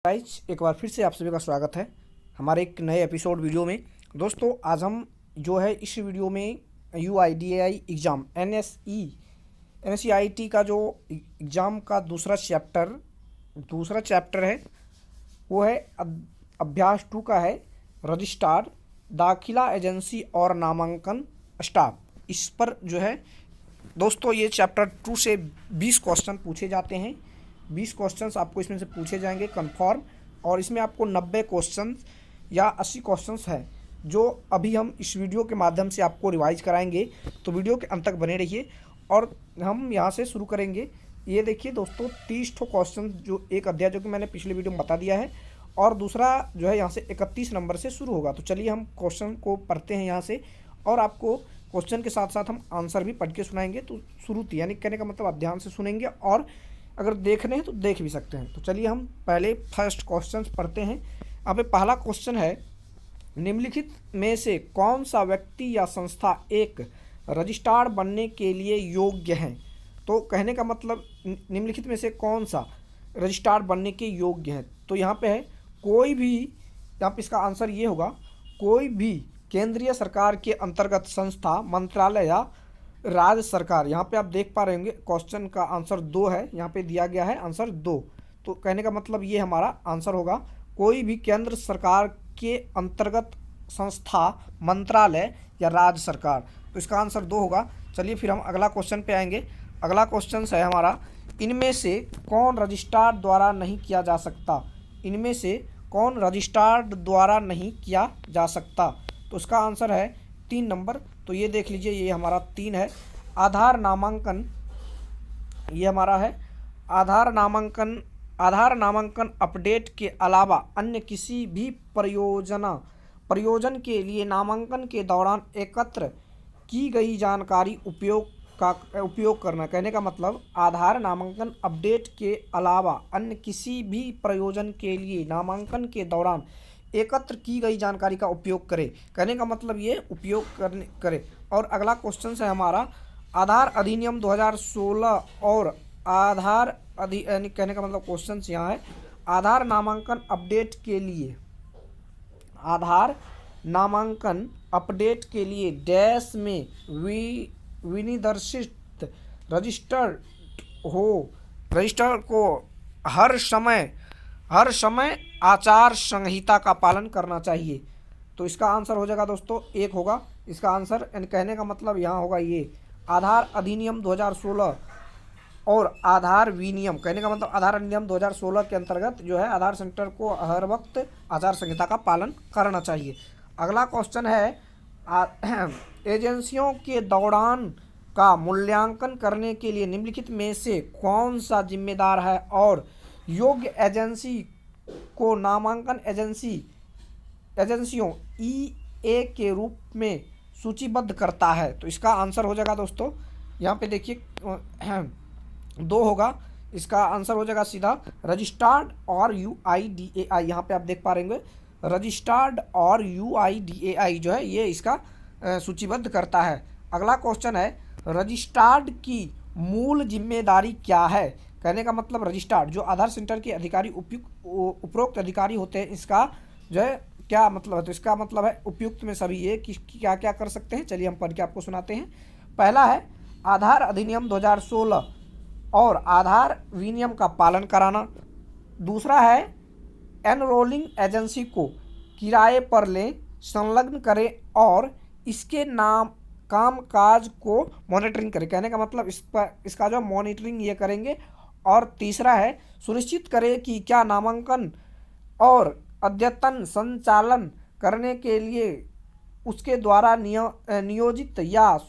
Guys, एक बार फिर से आप सभी का स्वागत है हमारे एक नए एपिसोड वीडियो में। दोस्तों, आज हम जो है इस वीडियो में UIDAI एग्ज़ाम NSEIT का जो एग्ज़ाम का दूसरा चैप्टर है वो है अभ्यास 2 का है रजिस्ट्रार, दाखिला एजेंसी और नामांकन स्टाफ। इस पर जो है दोस्तों ये चैप्टर 2 से 20 क्वेश्चन पूछे जाते हैं। 20 क्वेश्चंस आपको इसमें से पूछे जाएंगे कंफर्म, और इसमें आपको 90 क्वेश्चन या 80 क्वेश्चंस हैं जो अभी हम इस वीडियो के माध्यम से आपको रिवाइज कराएंगे। तो वीडियो के अंत तक बने रहिए और हम यहाँ से शुरू करेंगे। ये देखिए दोस्तों, 30 क्वेश्चन जो एक अध्याय जो कि मैंने पिछले वीडियो में बता दिया है, और दूसरा जो है यहाँ से 31 नंबर से शुरू होगा। तो चलिए हम क्वेश्चन को पढ़ते हैं यहाँ से, और आपको क्वेश्चन के साथ साथ हम आंसर भी पढ़ के सुनाएंगे। तो शुरू थी यानी कहने का मतलब आप ध्यान से सुनेंगे, और अगर देखने हैं तो देख भी सकते हैं। तो चलिए हम पहले फर्स्ट क्वेश्चन पढ़ते हैं। यहाँ पे पहला क्वेश्चन है, निम्नलिखित में से कौन सा व्यक्ति या संस्था एक रजिस्ट्रार बनने के लिए योग्य है। तो कहने का मतलब निम्नलिखित में से कौन सा रजिस्ट्रार बनने के योग्य है। तो यहाँ पे है कोई भी, यहाँ पे इसका आंसर ये होगा, कोई भी केंद्रीय सरकार के अंतर्गत संस्था, मंत्रालय या राज्य सरकार। यहाँ पे आप देख पा रहे होंगे क्वेश्चन का आंसर 2 है, यहाँ पे दिया गया है आंसर 2। तो कहने का मतलब ये हमारा आंसर होगा, कोई भी केंद्र सरकार के अंतर्गत संस्था, मंत्रालय या राज्य सरकार। तो इसका आंसर 2 होगा। चलिए फिर हम अगला क्वेश्चन पे आएंगे। अगला क्वेश्चन है हमारा, इनमें से कौन रजिस्ट्रार द्वारा नहीं किया जा सकता। इनमें से कौन रजिस्ट्रार द्वारा नहीं किया जा सकता। तो इसका आंसर है 3 नंबर। तो ये देख लीजिए, ये हमारा 3 है। आधार नामांकन, ये हमारा है आधार नामांकन अपडेट के अलावा अन्य किसी भी प्रयोजन के लिए नामांकन के दौरान एकत्र की गई जानकारी उपयोग करना। कहने का मतलब आधार नामांकन अपडेट के अलावा अन्य किसी भी प्रयोजन के लिए नामांकन के दौरान एकत्र की गई जानकारी का उपयोग करे। कहने का मतलब ये उपयोग करे। और अगला क्वेश्चन है हमारा, आधार अधिनियम 2016 और कहने का मतलब क्वेश्चन यहाँ है, आधार नामांकन अपडेट के लिए डैश में विनिर्देशित रजिस्टर को हर समय आचार संहिता का पालन करना चाहिए। तो इसका आंसर हो जाएगा दोस्तों 1 होगा इसका आंसर। कहने का मतलब यहाँ होगा ये आधार अधिनियम 2016 और आधार विनियम। कहने का मतलब आधार अधिनियम 2016 के अंतर्गत जो है आधार सेंटर को हर वक्त आचार संहिता का पालन करना चाहिए। अगला क्वेश्चन है, एजेंसियों के दौरान का मूल्यांकन करने के लिए निम्नलिखित में से कौन सा जिम्मेदार है और योग्य एजेंसी को नामांकन एजेंसियों EA के रूप में सूचीबद्ध करता है। तो इसका आंसर हो जाएगा दोस्तों, यहाँ पे देखिए 2 होगा। इसका आंसर हो जाएगा सीधा रजिस्ट्रार्ड और UIDAI। यहाँ पे आप देख पा रहे होंगे, रजिस्ट्रार्ड और UIDAI जो है ये इसका सूचीबद्ध करता है। अगला क्वेश्चन है, रजिस्ट्रार्ड की मूल जिम्मेदारी क्या है। कहने का मतलब रजिस्ट्रार जो आधार सेंटर के अधिकारी उपरोक्त अधिकारी होते हैं, इसका जो है क्या मतलब है। तो इसका मतलब है उपयुक्त में सभी ये क्या क्या कर सकते हैं। चलिए हम पढ़ के आपको सुनाते हैं। पहला है आधार अधिनियम 2016 और आधार विनियम का पालन कराना। दूसरा है एनरोलिंग एजेंसी को किराए पर लें, संलग्न करें और इसके कामकाज को मॉनिटरिंग करें। कहने का मतलब इसका जो मॉनिटरिंग ये करेंगे। और तीसरा है सुनिश्चित करें कि क्या नामांकन और अद्यतन संचालन करने के लिए उसके द्वारा नियोजित या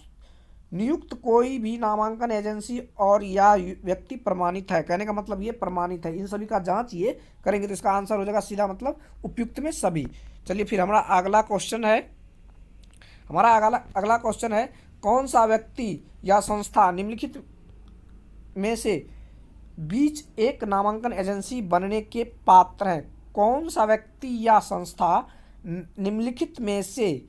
नियुक्त कोई भी नामांकन एजेंसी और या व्यक्ति प्रमाणित है। कहने का मतलब ये प्रमाणित है, इन सभी का जांच ये करेंगे। तो इसका आंसर हो जाएगा सीधा मतलब उपयुक्त में सभी। चलिए फिर हमारा अगला क्वेश्चन है, कौन सा व्यक्ति या संस्था निम्नलिखित में से बीच एक नामांकन एजेंसी बनने के पात्र है। कौन सा व्यक्ति या संस्था निम्नलिखित में से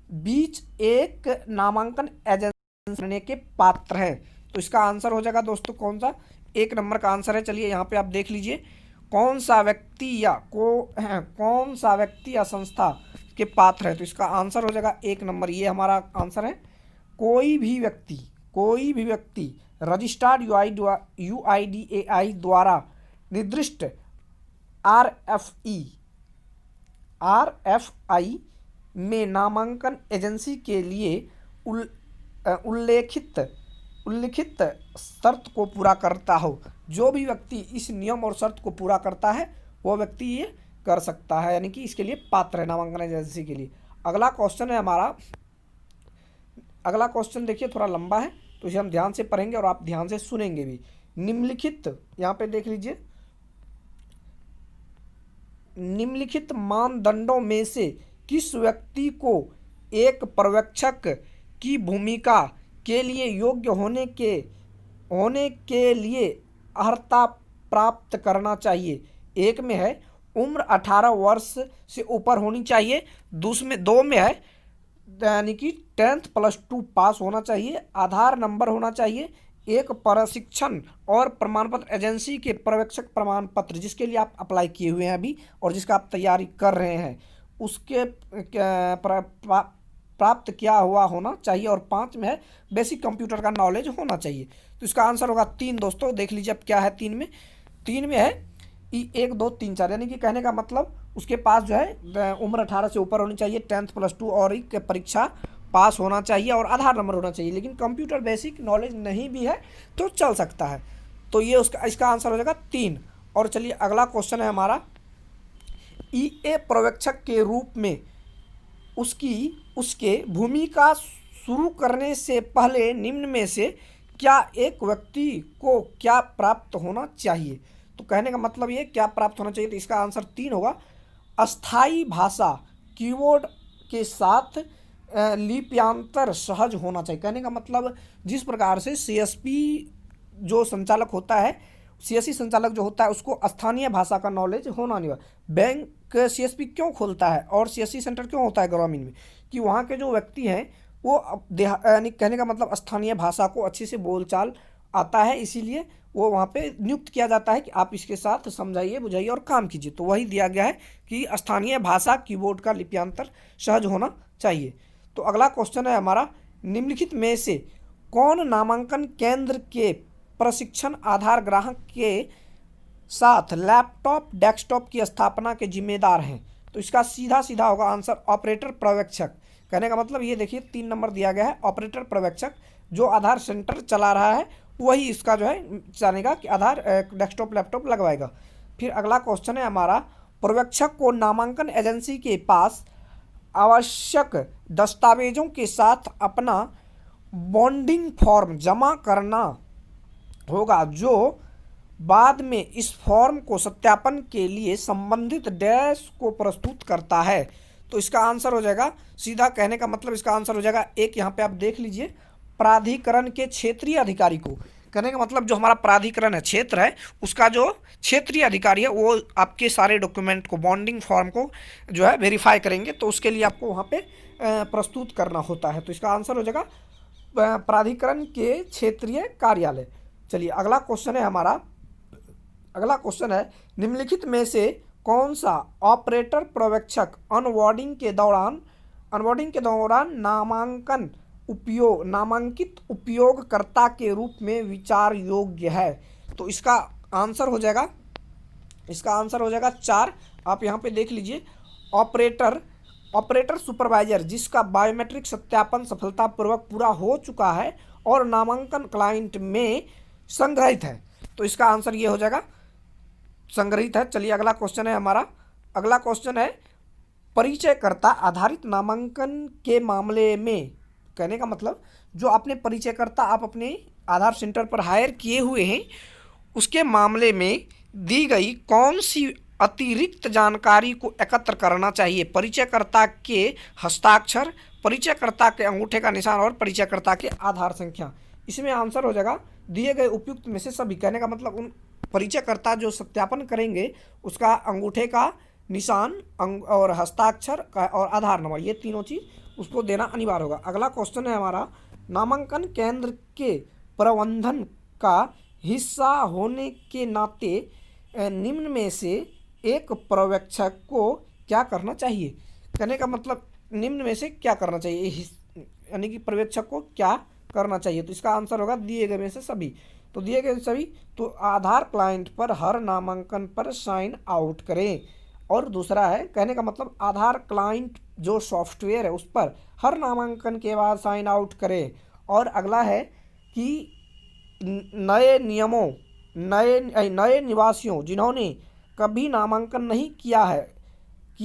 बीच एक नामांकन एजेंसी बनने के पात्र है। तो इसका आंसर हो जाएगा दोस्तों कौन सा, 1 नंबर का आंसर है। चलिए यहाँ पे आप देख लीजिए, कौन सा व्यक्ति कौन सा व्यक्ति या संस्था के पात्र है? तो इसका आंसर हो जाएगा 1 नंबर, ये हमारा आंसर है। कोई भी व्यक्ति रजिस्टर्ड UIDAI द्वारा निर्दिष्ट RFI में नामांकन एजेंसी के लिए उल्लिखित शर्त को पूरा करता हो। जो भी व्यक्ति इस नियम और शर्त को पूरा करता है वो व्यक्ति ये कर सकता है, यानी कि इसके लिए पात्र है नामांकन एजेंसी के लिए। अगला क्वेश्चन है हमारा, अगला क्वेश्चन देखिए थोड़ा लंबा है तो इसे हम ध्यान से पढ़ेंगे और आप ध्यान से सुनेंगे भी। निम्नलिखित, यहाँ पे देख लीजिए, निम्नलिखित मानदंडों में से किस व्यक्ति को एक पर्यवेक्षक की भूमिका के लिए योग्य होने के लिए अर्हता प्राप्त करना चाहिए? एक में है उम्र 18 वर्ष से ऊपर होनी चाहिए, दो में है यानी कि 10th +2 पास होना चाहिए, आधार नंबर होना चाहिए, एक प्रशिक्षण और प्रमाण पत्र एजेंसी के पर्यवेक्षक प्रमाण पत्र जिसके लिए आप अप्लाई किए हुए हैं अभी और जिसका आप तैयारी कर रहे हैं उसके प्राप्त किया हुआ होना चाहिए, और 5 में है बेसिक कंप्यूटर का नॉलेज होना चाहिए। तो इसका आंसर होगा 3 दोस्तों। देख लीजिए अब क्या है 3 में। 3 में है 1 2 3 4, यानी कि कहने का मतलब उसके पास जो है उम्र 18 से ऊपर होनी चाहिए, 10th +2 और एक परीक्षा पास होना चाहिए और आधार नंबर होना चाहिए। लेकिन कंप्यूटर बेसिक नॉलेज नहीं भी है तो चल सकता है। तो ये इसका आंसर हो जाएगा 3। और चलिए अगला क्वेश्चन है हमारा, EA पर्यवेक्षक के रूप में उसके भूमिका शुरू करने से पहले निम्न में से क्या एक व्यक्ति को क्या प्राप्त होना चाहिए? तो कहने का मतलब ये क्या प्राप्त होना चाहिए, तो इसका आंसर 3 होगा। अस्थाई भाषा कीबोर्ड के साथ लिप्यांतर सहज होना चाहिए। कहने का मतलब जिस प्रकार से CSP जो संचालक होता है, CSC संचालक जो होता है उसको स्थानीय भाषा का नॉलेज होना नहीं। बैंक CSP क्यों खोलता है और CSC सेंटर क्यों होता है ग्रामीण में, कि वहाँ के जो व्यक्ति हैं वो यानी कहने का मतलब स्थानीय भाषा को अच्छे से बोलचाल आता है, इसीलिए वो वहाँ पे नियुक्त किया जाता है कि आप इसके साथ समझाइए बुझाइए और काम कीजिए। तो वही दिया गया है कि स्थानीय भाषा कीबोर्ड का लिप्यांतर सहज होना चाहिए। तो अगला क्वेश्चन है हमारा, निम्नलिखित में से कौन नामांकन केंद्र के प्रशिक्षण आधार ग्राहक के साथ लैपटॉप डेस्कटॉप की स्थापना के जिम्मेदार हैं? तो इसका सीधा होगा आंसर ऑपरेटर पर्यवेक्षक। कहने का मतलब ये देखिए 3 नंबर दिया गया है, ऑपरेटर पर्यवेक्षक जो आधार सेंटर चला रहा है वही इसका जो है जानेगा कि आधार डेस्कटॉप लैपटॉप लगवाएगा। फिर अगला क्वेश्चन है हमारा, पर्यवेक्षक को नामांकन एजेंसी के पास आवश्यक दस्तावेजों के साथ अपना बॉन्डिंग फॉर्म जमा करना होगा, जो बाद में इस फॉर्म को सत्यापन के लिए संबंधित डैश को प्रस्तुत करता है। तो इसका आंसर हो जाएगा सीधा, कहने का मतलब इसका आंसर हो जाएगा 1। यहाँ पे आप देख लीजिए, प्राधिकरण के क्षेत्रीय अधिकारी को, कहने का मतलब जो हमारा प्राधिकरण है क्षेत्र है उसका जो क्षेत्रीय अधिकारी है वो आपके सारे डॉक्यूमेंट को बॉन्डिंग फॉर्म को जो है वेरीफाई करेंगे, तो उसके लिए आपको वहाँ पे प्रस्तुत करना होता है। तो इसका आंसर हो जाएगा प्राधिकरण के क्षेत्रीय कार्यालय। चलिए अगला क्वेश्चन है हमारा, अगला क्वेश्चन है, निम्नलिखित में से कौन सा ऑपरेटर पर्यवेक्षक ऑनबोर्डिंग के दौरान नामांकित उपयोगकर्ता के रूप में विचार योग्य है? तो इसका आंसर हो जाएगा 4। आप यहाँ पे देख लीजिए, ऑपरेटर सुपरवाइजर जिसका बायोमेट्रिक सत्यापन सफलतापूर्वक पूरा हो चुका है और नामांकन क्लाइंट में संग्रहित है। तो इसका आंसर ये हो जाएगा संग्रहित है। चलिए अगला क्वेश्चन है हमारा, अगला क्वेश्चन है, परिचयकर्ता आधारित नामांकन के मामले में, कहने का मतलब जो आपने परिचयकर्ता आप अपने आधार सेंटर पर हायर किए हुए हैं उसके मामले में दी गई कौन सी अतिरिक्त जानकारी को एकत्र करना चाहिए? परिचयकर्ता के हस्ताक्षर, परिचयकर्ता के अंगूठे का निशान और परिचयकर्ता के आधार संख्या। इसमें आंसर हो जाएगा दिए गए उपयुक्त में से सभी। कहने का मतलब उन परिचयकर्ता जो सत्यापन करेंगे उसका अंगूठे का निशान और हस्ताक्षर का और आधार नंबर, ये तीनों चीज़ उसको देना अनिवार्य होगा। अगला क्वेश्चन है हमारा, नामांकन केंद्र के प्रबंधन का हिस्सा होने के नाते निम्न में से एक पर्यवेक्षक को क्या करना चाहिए। कहने का मतलब निम्न में से क्या करना चाहिए, यानी कि पर्यवेक्षक को क्या करना चाहिए। तो इसका आंसर होगा दिए गए में से सभी। तो दिए गए सभी, तो आधार क्लाइंट पर हर नामांकन पर साइन आउट करें। और दूसरा है, कहने का मतलब आधार क्लाइंट जो सॉफ्टवेयर है उस पर हर नामांकन के बाद साइन आउट करें। और अगला है कि नए नियमों नए निवासियों जिन्होंने कभी नामांकन नहीं किया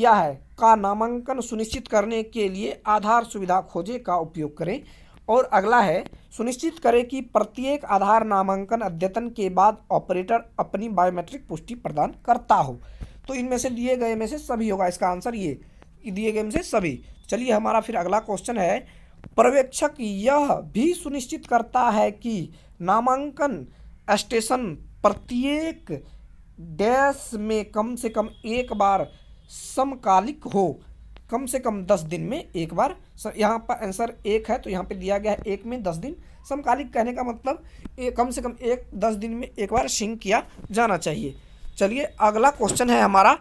है का नामांकन सुनिश्चित करने के लिए आधार सुविधा खोजे का उपयोग करें। और अगला है, सुनिश्चित करें कि प्रत्येक आधार नामांकन अद्यतन के बाद ऑपरेटर अपनी बायोमेट्रिक पुष्टि प्रदान करता हो। तो इनमें से दिए गए में से सभी होगा इसका आंसर, ये दिए गए में से सभी। चलिए हमारा फिर अगला क्वेश्चन है, पर्यवेक्षक यह भी सुनिश्चित करता है कि नामांकन स्टेशन प्रत्येक डैश में कम से कम एक बार समकालिक हो, कम से कम 10 दिन में एक बार। यहाँ पर आंसर एक है तो यहाँ पे दिया गया है 1 में 10 दिन। समकालिक कहने का मतलब कम से कम 10 दिन में एक बार सिंक किया जाना चाहिए। चलिए अगला क्वेश्चन है हमारा,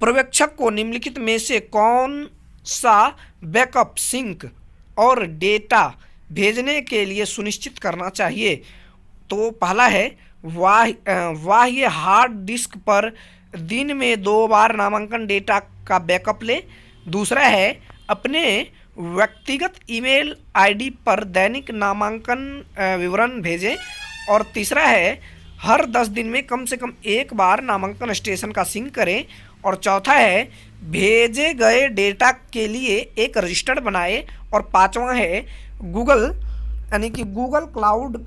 पर्यवेक्षक को निम्नलिखित में से कौन सा बैकअप सिंक और डेटा भेजने के लिए सुनिश्चित करना चाहिए। तो पहला है, बाह्य हार्ड डिस्क पर दिन में 2 बार नामांकन डेटा का बैकअप ले। दूसरा है, अपने व्यक्तिगत ईमेल आईडी पर दैनिक नामांकन विवरण भेजें। और तीसरा है, हर 10 दिन में कम से कम एक बार नामांकन स्टेशन का सिंक करें। और चौथा है, भेजे गए डेटा के लिए एक रजिस्टर बनाएं। और पांचवा है, गूगल यानी कि गूगल क्लाउड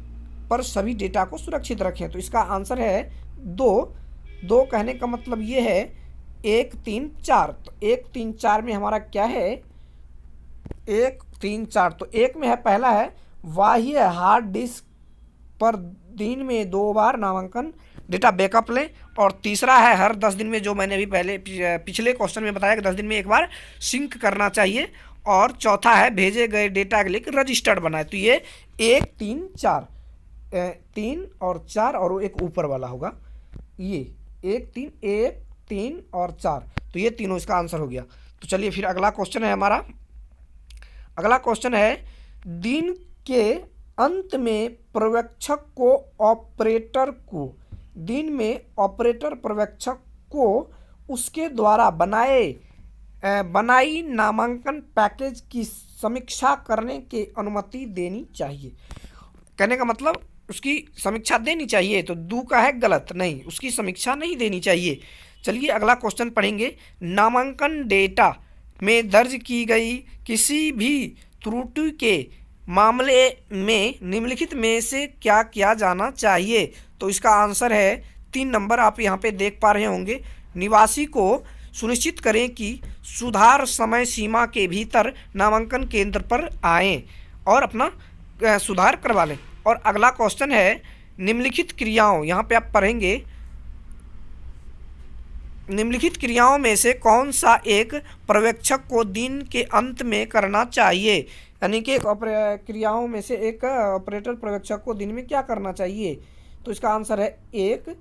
पर सभी डेटा को सुरक्षित रखें। तो इसका आंसर है दो कहने का मतलब ये है 1 3 4। तो 1 3 4 में हमारा क्या है, 1 3 4। तो एक में है, पहला है बाह्य हार्ड डिस्क पर दिन में 2 बार नामांकन डेटा बैकअप लें। और तीसरा है, हर 10 दिन में, जो मैंने अभी पहले पिछले क्वेश्चन में बताया कि 10 दिन में एक बार सिंक करना चाहिए। और चौथा है, भेजे गए डेटा के लिए रजिस्टर्ड बनाए। तो ये 1 3 4, 3 और 4 और एक ऊपर वाला होगा, ये 1 3 और 4। तो ये तीनों इसका आंसर हो गया। तो चलिए फिर अगला क्वेश्चन है हमारा। अगला क्वेश्चन है, दिन के अंत में पर्यवेक्षक को ऑपरेटर पर्यवेक्षक को उसके द्वारा बनाई नामांकन पैकेज की समीक्षा करने की अनुमति देनी चाहिए। कहने का मतलब उसकी समीक्षा देनी चाहिए। तो दू का है गलत, नहीं, उसकी समीक्षा नहीं देनी चाहिए। चलिए अगला क्वेश्चन पढ़ेंगे, नामांकन डेटा में दर्ज की गई किसी भी त्रुटि के मामले में निम्नलिखित में से क्या किया जाना चाहिए। तो इसका आंसर है 3 नंबर, आप यहाँ पे देख पा रहे होंगे। निवासी को सुनिश्चित करें कि सुधार समय सीमा के भीतर नामांकन केंद्र पर आएं और अपना सुधार करवा लें। और अगला क्वेश्चन है, निम्नलिखित क्रियाओं, यहाँ पे आप पढ़ेंगे, निम्नलिखित क्रियाओं में से कौन सा एक पर्यवेक्षक को दिन के अंत में करना चाहिए। यानी कि क्रियाओं में से एक ऑपरेटर पर्यवेक्षक को दिन में क्या करना चाहिए। तो इसका आंसर है 1,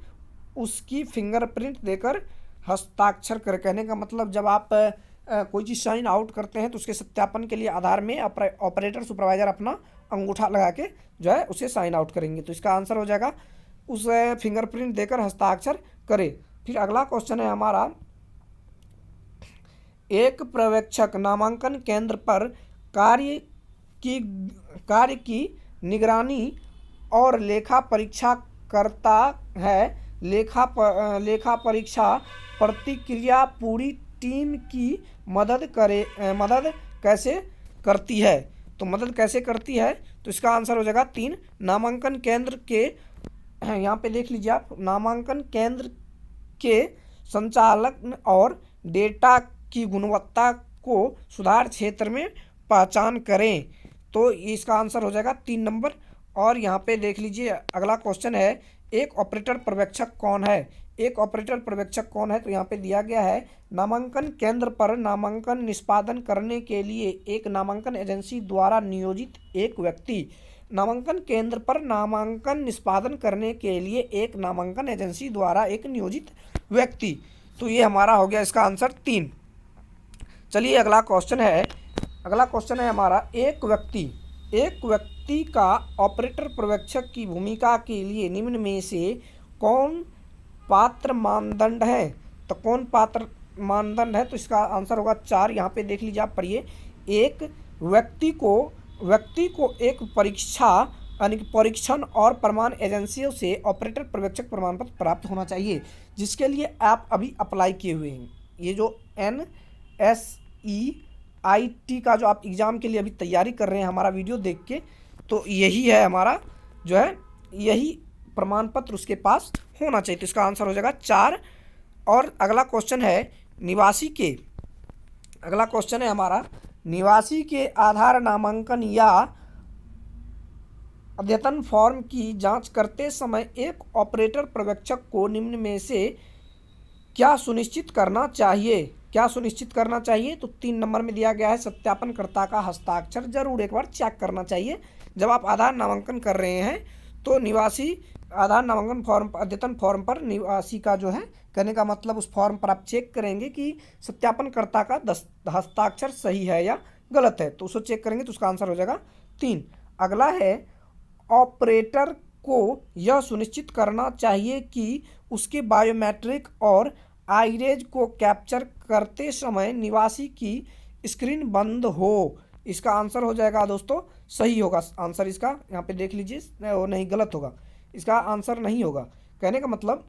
उसकी फिंगरप्रिंट देकर हस्ताक्षर कर। कहने का मतलब जब आप कोई चीज़ साइन आउट करते हैं तो उसके सत्यापन के लिए आधार में ऑपरेटर सुपरवाइजर अपना अंगूठा लगा के जो है उसे साइन आउट करेंगे। तो इसका आंसर हो जाएगा उसे फिंगरप्रिंट देकर हस्ताक्षर करे। फिर अगला क्वेश्चन है हमारा, एक पर्यवेक्षक नामांकन केंद्र पर कार्य की निगरानी और लेखा परीक्षा करता है। लेखा परीक्षा प्रतिक्रिया पूरी टीम की मदद कैसे करती है। तो मदद कैसे करती है, तो इसका आंसर हो जाएगा 3, नामांकन केंद्र के, यहाँ पे देख लीजिए आप, नामांकन केंद्र के संचालक और डेटा की गुणवत्ता को सुधार क्षेत्र में पहचान करें। तो इसका आंसर हो जाएगा 3 नंबर। और यहाँ पे देख लीजिए अगला क्वेश्चन है, एक ऑपरेटर पर्यवेक्षक कौन है। एक ऑपरेटर पर्यवेक्षक कौन है, तो यहाँ पे दिया गया है, नामांकन केंद्र पर नामांकन निष्पादन करने के लिए एक नामांकन एजेंसी द्वारा नियोजित एक व्यक्ति नामांकन केंद्र पर नामांकन निष्पादन करने के लिए एक नामांकन एजेंसी द्वारा एक नियोजित व्यक्ति। तो ये हमारा हो गया इसका आंसर 3। चलिए अगला क्वेश्चन है हमारा, एक व्यक्ति का ऑपरेटर पर्यवेक्षक की भूमिका के लिए निम्न में से कौन पात्र मानदंड है? तो कौन पात्र मानदंड है? तो इसका आंसर होगा 4। यहाँ पे देख लीजिए, आप पढ़िए। एक व्यक्ति को एक परीक्षण और प्रमाण एजेंसियों से ऑपरेटर पर्यवेक्षक प्रमाण पत्र प्राप्त होना चाहिए, जिसके लिए आप अभी अप्लाई किए हुए हैं। ये जो NSEIT का जो आप एग्ज़ाम के लिए अभी तैयारी कर रहे हैं हमारा वीडियो देख के, तो यही है हमारा जो है, यही प्रमाण पत्र उसके पास होना चाहिए। तो इसका आंसर हो जाएगा 4। और अगला क्वेश्चन है हमारा, निवासी के आधार नामांकन या अद्यतन फॉर्म की जांच करते समय एक ऑपरेटर पर्यवेक्षक को निम्न में से क्या सुनिश्चित करना चाहिए? तो 3 नंबर में दिया गया है, सत्यापनकर्ता का हस्ताक्षर जरूर एक बार चेक करना चाहिए। जब आप आधार नामांकन कर रहे हैं तो निवासी आधार नामांकन फॉर्म, अद्यतन फॉर्म पर निवासी का जो है, कहने का मतलब उस फॉर्म पर आप चेक करेंगे कि सत्यापनकर्ता का हस्ताक्षर सही है या गलत है, तो उसको चेक करेंगे। तो उसका आंसर हो जाएगा 3। अगला है, ऑपरेटर को यह सुनिश्चित करना चाहिए कि उसके बायोमेट्रिक और आइरेज को कैप्चर करते समय निवासी की स्क्रीन बंद हो। इसका आंसर हो जाएगा दोस्तों, सही होगा आंसर इसका। यहाँ पे देख लीजिए, वो नहीं, गलत होगा, इसका आंसर नहीं होगा। कहने का मतलब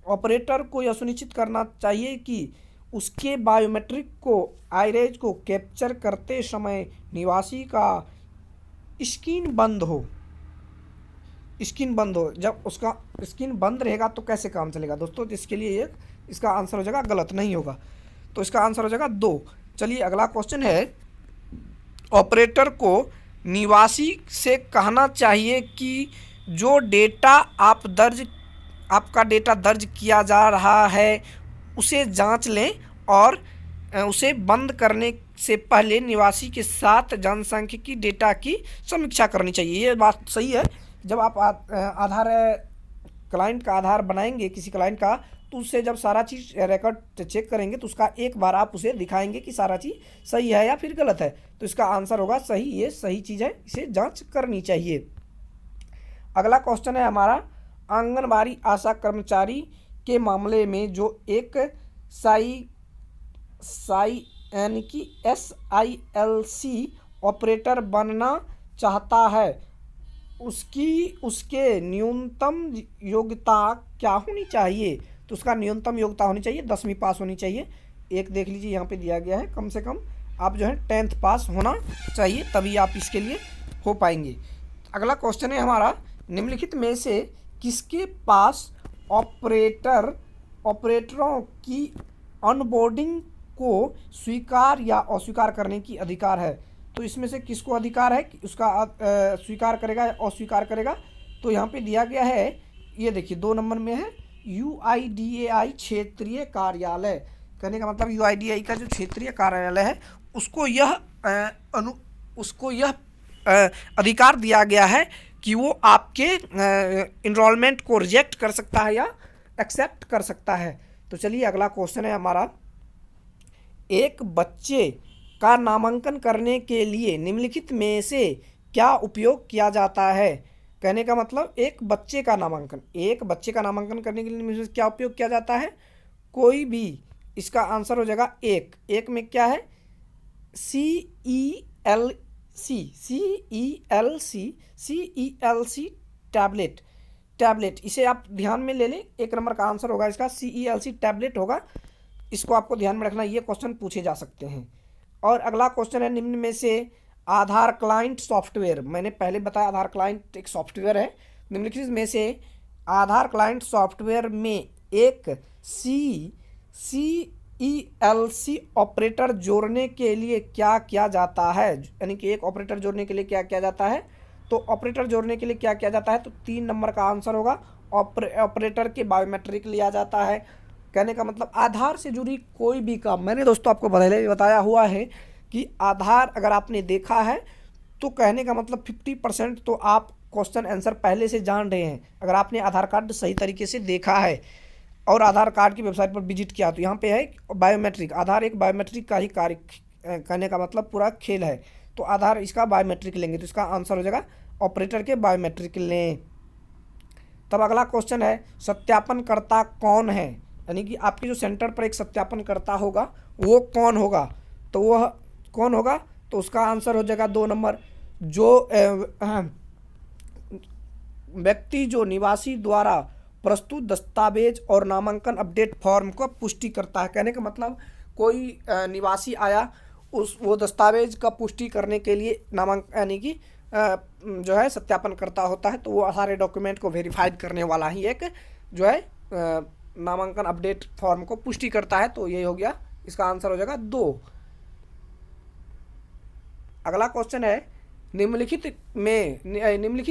ऑपरेटर को यह सुनिश्चित करना चाहिए कि उसके बायोमेट्रिक को, आइरेज को कैप्चर करते समय निवासी का स्क्रीन बंद हो। जब उसका स्क्रीन बंद रहेगा तो कैसे काम चलेगा दोस्तों? इसके लिए इसका आंसर हो जाएगा गलत, नहीं होगा। तो इसका आंसर हो जाएगा 2। चलिए अगला क्वेश्चन है, ऑपरेटर को निवासी से कहना चाहिए कि जो डेटा आपका डेटा दर्ज किया जा रहा है उसे जांच लें और उसे बंद करने से पहले निवासी के साथ जनसांख्यिकी डेटा की समीक्षा करनी चाहिए। ये बात सही है। जब आप आधार क्लाइंट का आधार बनाएंगे किसी क्लाइंट का, तो उससे जब सारा चीज़ रिकॉर्ड चेक करेंगे तो उसका एक बार आप उसे दिखाएंगे कि सारा चीज़ सही है या फिर गलत है। तो इसका आंसर होगा सही, ये सही चीज़ है, इसे जांच करनी चाहिए। अगला क्वेश्चन है हमारा, आंगनबाड़ी आशा कर्मचारी के मामले में जो एक यानी कि SILC ऑपरेटर बनना चाहता है, उसके न्यूनतम योग्यता क्या होनी चाहिए? तो उसका न्यूनतम योग्यता होनी चाहिए 10वीं पास होनी चाहिए। एक देख लीजिए, यहाँ पे दिया गया है, कम से कम आप जो है 10th पास होना चाहिए, तभी आप इसके लिए हो पाएंगे। अगला क्वेश्चन है हमारा, निम्नलिखित में से किसके पास ऑपरेटरों की ऑनबोर्डिंग को स्वीकार या अस्वीकार करने की अधिकार है? तो इसमें से किसको अधिकार है कि उसका स्वीकार करेगा या अस्वीकार करेगा? तो यहाँ पे दिया गया है, ये देखिए 2 नंबर में है, UIDAI क्षेत्रीय कार्यालय। कहने का मतलब UIDAI का जो क्षेत्रीय कार्यालय है उसको यह अधिकार दिया गया है कि वो आपके इनरोलमेंट को रिजेक्ट कर सकता है या एक्सेप्ट कर सकता है। तो चलिए अगला क्वेश्चन है हमारा, एक बच्चे का नामांकन करने के लिए निम्नलिखित में से क्या उपयोग किया जाता है? कहने का मतलब एक बच्चे का नामांकन करने के लिए निम्नलिखित में से क्या उपयोग किया जाता है? कोई भी। इसका आंसर हो जाएगा एक में क्या है? CELC tablet. इसे आप ध्यान में ले लें, 1 नंबर का आंसर होगा इसका CELC टैबलेट होगा। इसको आपको ध्यान में रखना, ये क्वेश्चन पूछे जा सकते हैं। और अगला क्वेश्चन है, निम्न में से आधार क्लाइंट सॉफ्टवेयर, मैंने पहले बताया आधार क्लाइंट एक सॉफ्टवेयर है, निम्नलिखित में से आधार क्लाइंट सॉफ्टवेयर में एक CELC ऑपरेटर जोड़ने के लिए क्या किया जाता है? यानी कि एक ऑपरेटर जोड़ने के लिए क्या किया जाता है? तो ऑपरेटर जोड़ने के लिए क्या किया जाता है? तो 3 नंबर का आंसर होगा, ऑपरेटर के बायोमेट्रिक लिया जाता है। कहने का मतलब आधार से जुड़ी कोई भी काम, मैंने दोस्तों आपको पहले भी बताया हुआ है कि आधार अगर आपने देखा है तो कहने का मतलब 50% तो आप क्वेश्चन आंसर पहले से जान रहे हैं, अगर आपने आधार कार्ड सही तरीके से देखा है और आधार कार्ड की वेबसाइट पर विजिट किया। तो यहाँ पे है बायोमेट्रिक, आधार एक बायोमेट्रिक का ही कार्य कहने का मतलब पूरा खेल है। तो आधार इसका बायोमेट्रिक लेंगे, तो इसका आंसर हो जाएगा ऑपरेटर के बायोमेट्रिक लें। तब अगला क्वेश्चन है सत्यापनकर्ता कौन है, यानी कि आपके जो सेंटर पर एक सत्यापनकर्ता होगा वो कौन होगा, तो वह कौन होगा, तो उसका आंसर हो जाएगा 2 नंबर, जो व्यक्ति जो निवासी द्वारा प्रस्तुत दस्तावेज और नामांकन अपडेट फॉर्म को पुष्टि करता है। कहने का मतलब कोई निवासी आया, उस वो दस्तावेज का पुष्टि करने के लिए नामांकन यानी कि जो है सत्यापन करता होता है, तो वो सारे डॉक्यूमेंट को वेरीफाइड करने वाला ही एक जो है नामांकन अपडेट फॉर्म को पुष्टि करता है। तो ये हो गया, इसका आंसर हो जाएगा 2। अगला क्वेश्चन है निम्नलिखित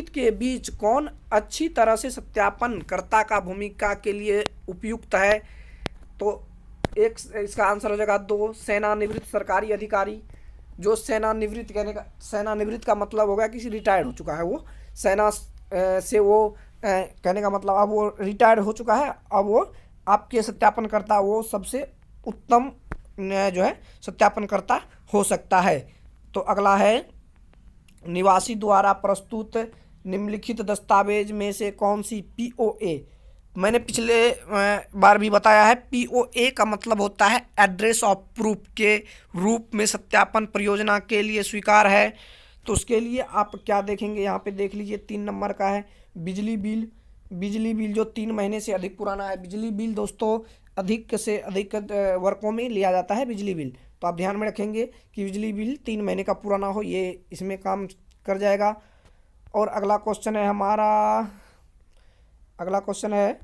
के बीच कौन अच्छी तरह से सत्यापनकर्ता का भूमिका के लिए उपयुक्त है, तो एक इसका आंसर हो जाएगा 2 सेवानिवृत्त सरकारी अधिकारी। जो सेवानिवृत्त कहने का सेवानिवृत्त का मतलब होगा किसी रिटायर्ड हो चुका है, वो सेना से वो कहने का मतलब अब वो रिटायर्ड हो चुका है, अब वो आपके सत्यापनकर्ता वो सबसे उत्तम जो है सत्यापनकर्ता हो सकता है। तो अगला है निवासी द्वारा प्रस्तुत निम्नलिखित दस्तावेज में से कौन सी POA, मैंने पिछले बार भी बताया है, POA का मतलब होता है एड्रेस ऑफ प्रूफ के रूप में सत्यापन परियोजना के लिए स्वीकार है। तो उसके लिए आप क्या देखेंगे, यहाँ पे देख लीजिए 3 नंबर का है बिजली बिल। बिजली बिल जो 3 महीने से अधिक पुराना है, बिजली बिल दोस्तों अधिक से अधिक वर्कों में लिया जाता है बिजली बिल, तो आप ध्यान में रखेंगे कि बिजली बिल 3 महीने का पुराना हो, ये इसमें काम कर जाएगा। और अगला क्वेश्चन है हमारा, अगला क्वेश्चन है